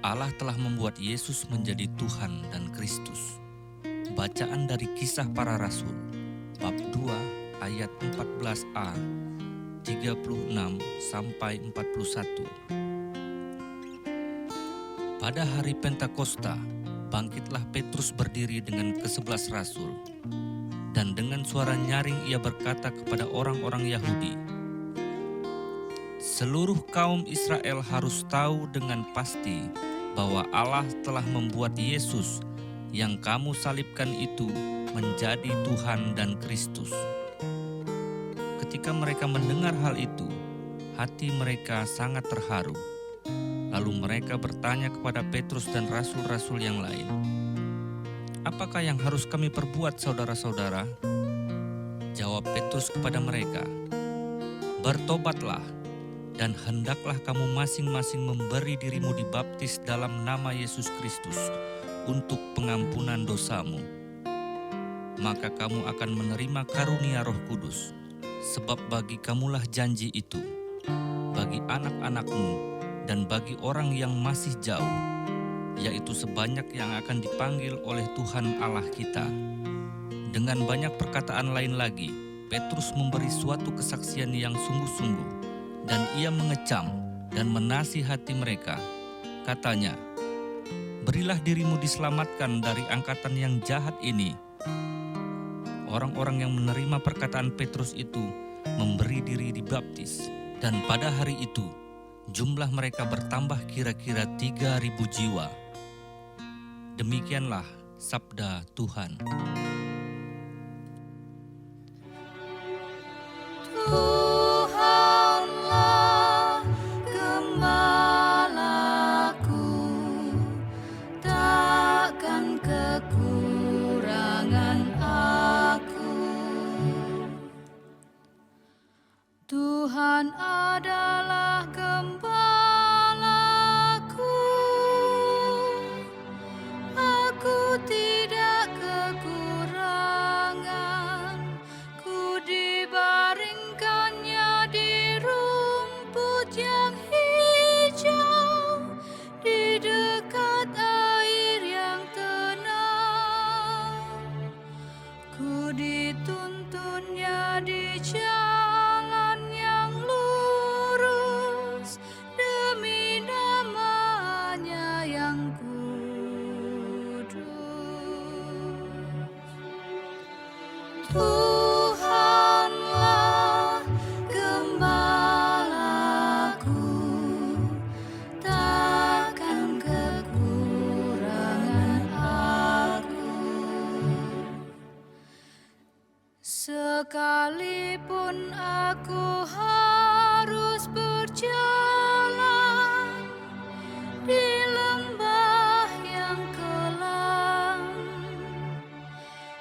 Allah telah membuat Yesus menjadi Tuhan dan Kristus. Bacaan dari Kisah Para Rasul, bab 2 ayat 14a, 36 sampai 41. Pada hari Pentakosta, bangkitlah Petrus berdiri dengan ke-11 rasul, dan dengan suara nyaring ia berkata kepada orang-orang Yahudi, "Seluruh kaum Israel harus tahu dengan pasti bahwa Allah telah membuat Yesus yang kamu salibkan itu menjadi Tuhan dan Kristus." Ketika mereka mendengar hal itu, hati mereka sangat terharu. Lalu mereka bertanya kepada Petrus dan rasul-rasul yang lain, "Apakah yang harus kami perbuat, saudara-saudara?" Jawab Petrus kepada mereka, "Bertobatlah, dan hendaklah kamu masing-masing memberi dirimu dibaptis dalam nama Yesus Kristus untuk pengampunan dosamu. Maka kamu akan menerima karunia Roh Kudus, sebab bagi kamulah janji itu, bagi anak-anakmu dan bagi orang yang masih jauh, yaitu sebanyak yang akan dipanggil oleh Tuhan Allah kita." Dengan banyak perkataan lain lagi, Petrus memberi suatu kesaksian yang sungguh-sungguh, dan ia mengecam dan menasihati mereka. Katanya, "Berilah dirimu diselamatkan dari angkatan yang jahat ini." Orang-orang yang menerima perkataan Petrus itu memberi diri dibaptis, dan pada hari itu jumlah mereka bertambah kira-kira 3.000 jiwa. Demikianlah sabda Tuhan. Tuhanlah gembalaku, takkan kekurangan aku. Tuhan adalah gembalaku, aku tidak kekurangan. Ku dibaringkannya di rumput yang hijau, di dekat air yang tenang. Ku dituntunnya di jalan yang lurus, demi namanya yang kudus. Tuhanlah gembalaku, takkan kekurangan aku. Sekalipun aku harus berjalan di lembah yang kelam,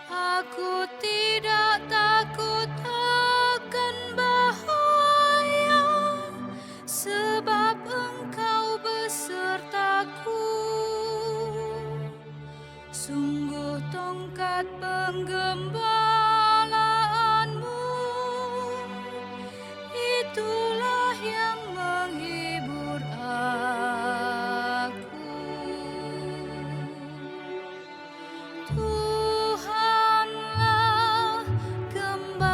aku tidak takut akan bahaya, sebab Engkau besertaku. Sungguh tongkat penggembalaanmu, itulah yang menghibur aku. Tuhanlah gembalaku,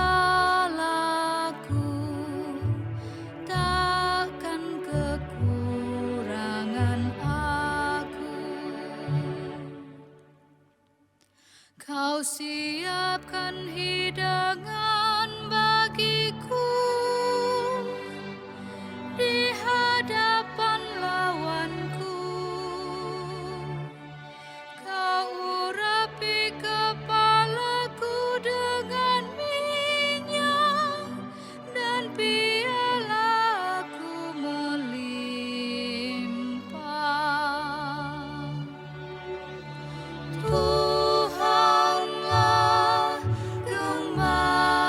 takkan kekurangan aku. Kau siapkan hidangan bagiku di hadapan lawanku. Kau urapi kepalaku dengan minyak, dan pialaku melimpah. Tuhanlah gembalaku,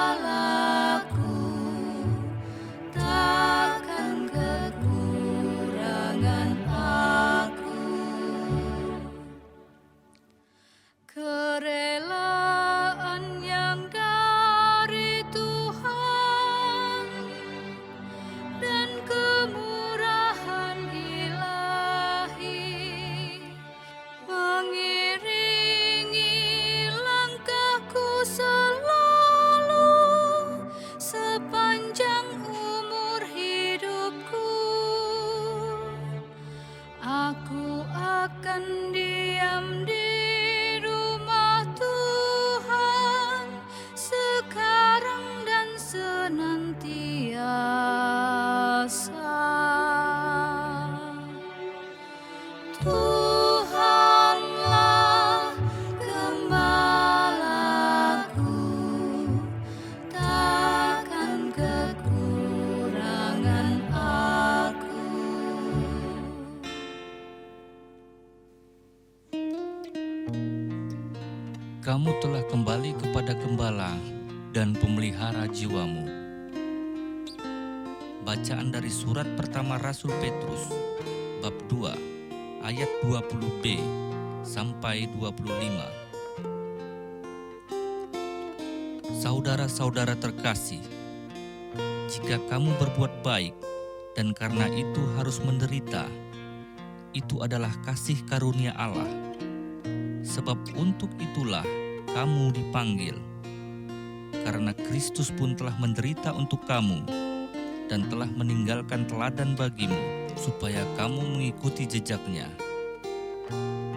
kamu telah kembali kepada Gembala dan pemelihara jiwamu. Bacaan dari surat pertama Rasul Petrus, bab 2, ayat 20b sampai 25. Saudara-saudara terkasih, jika kamu berbuat baik dan karena itu harus menderita, itu adalah kasih karunia Allah. Sebab untuk itulah kamu dipanggil. Karena Kristus pun telah menderita untuk kamu dan telah meninggalkan teladan bagimu, supaya kamu mengikuti jejaknya.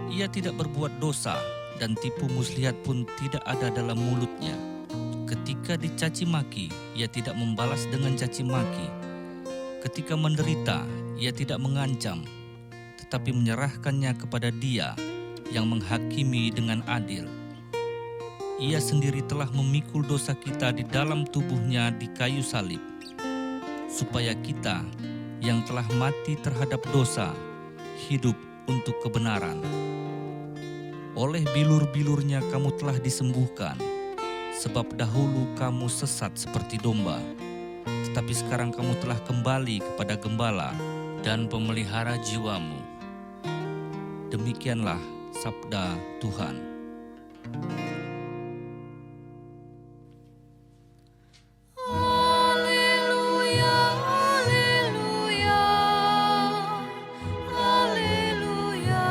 Ia tidak berbuat dosa dan tipu muslihat pun tidak ada dalam mulutnya. Ketika dicaci maki, ia tidak membalas dengan caci maki. Ketika menderita, ia tidak mengancam, tetapi menyerahkannya kepada Dia yang menghakimi dengan adil. Ia sendiri telah memikul dosa kita di dalam tubuhnya di kayu salib, supaya kita yang telah mati terhadap dosa, hidup untuk kebenaran. Oleh bilur-bilurnya kamu telah disembuhkan, sebab dahulu kamu sesat seperti domba, tetapi sekarang kamu telah kembali kepada Gembala dan pemelihara jiwamu. Demikianlah sabda Tuhan. Haleluya, haleluya, haleluya,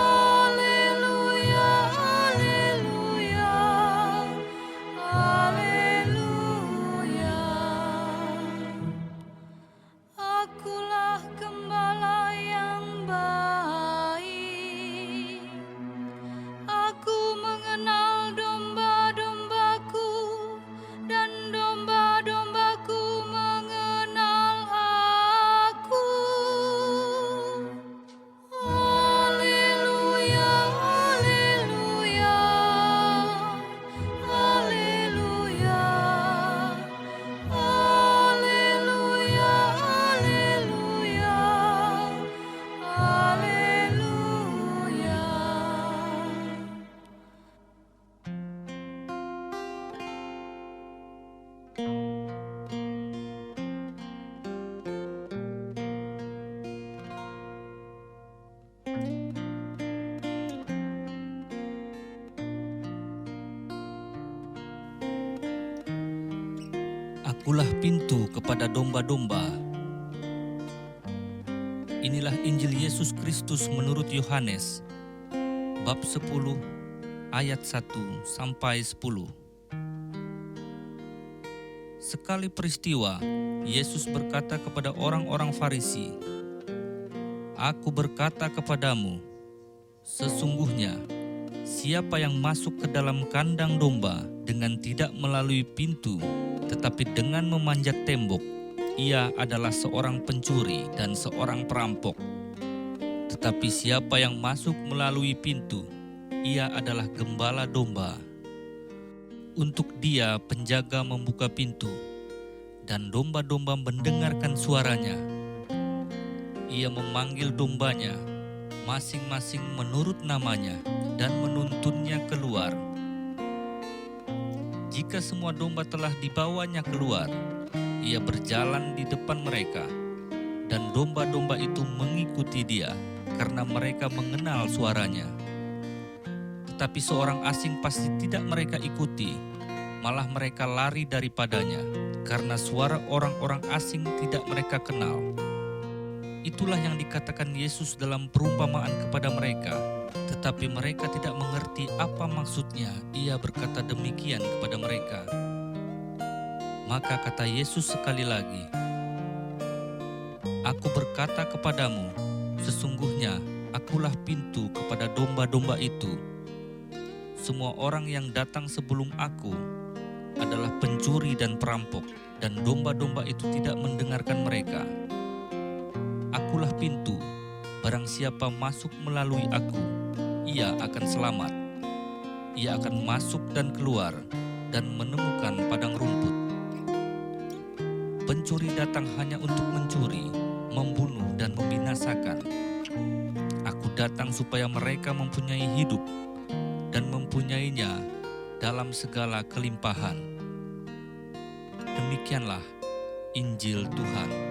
haleluya, haleluya, haleluya. Akulah gembala yang baik. Aku mengenal domba-dombaku, dan domba-dombaku mengenal aku. Haleluya, haleluya, haleluya, haleluya, haleluya, haleluya. Akulah pintu kepada domba-domba. Inilah Injil Yesus Kristus menurut Yohanes, bab 10, ayat 1 sampai 10. Sekali peristiwa, Yesus berkata kepada orang-orang Farisi, "Aku berkata kepadamu, sesungguhnya siapa yang masuk ke dalam kandang domba dengan tidak melalui pintu, tetapi dengan memanjat tembok, ia adalah seorang pencuri dan seorang perampok. Tetapi siapa yang masuk melalui pintu, ia adalah gembala domba. Untuk Dia penjaga membuka pintu, dan domba-domba mendengarkan suaranya. Ia memanggil dombanya, masing-masing menurut namanya, dan menuntunnya keluar. Jika semua domba telah dibawanya keluar, ia berjalan di depan mereka, dan domba-domba itu mengikuti Dia, karena mereka mengenal suaranya. Tetapi seorang asing pasti tidak mereka ikuti, malah mereka lari daripadanya, karena suara orang-orang asing tidak mereka kenal." Itulah yang dikatakan Yesus dalam perumpamaan kepada mereka, tetapi mereka tidak mengerti apa maksudnya Ia berkata demikian kepada mereka. Maka kata Yesus sekali lagi, "Aku berkata kepadamu, sesungguhnya akulah pintu kepada domba-domba itu. Semua orang yang datang sebelum aku adalah pencuri dan perampok, dan domba-domba itu tidak mendengarkan mereka. Akulah pintu, barang siapa masuk melalui aku, ia akan selamat. Ia akan masuk dan keluar dan menemukan padang rumput. Pencuri datang hanya untuk mencuri, membunuh dan membinasakan. Aku datang supaya mereka mempunyai hidup dan mempunyainya dalam segala kelimpahan. Demikianlah Injil Tuhan.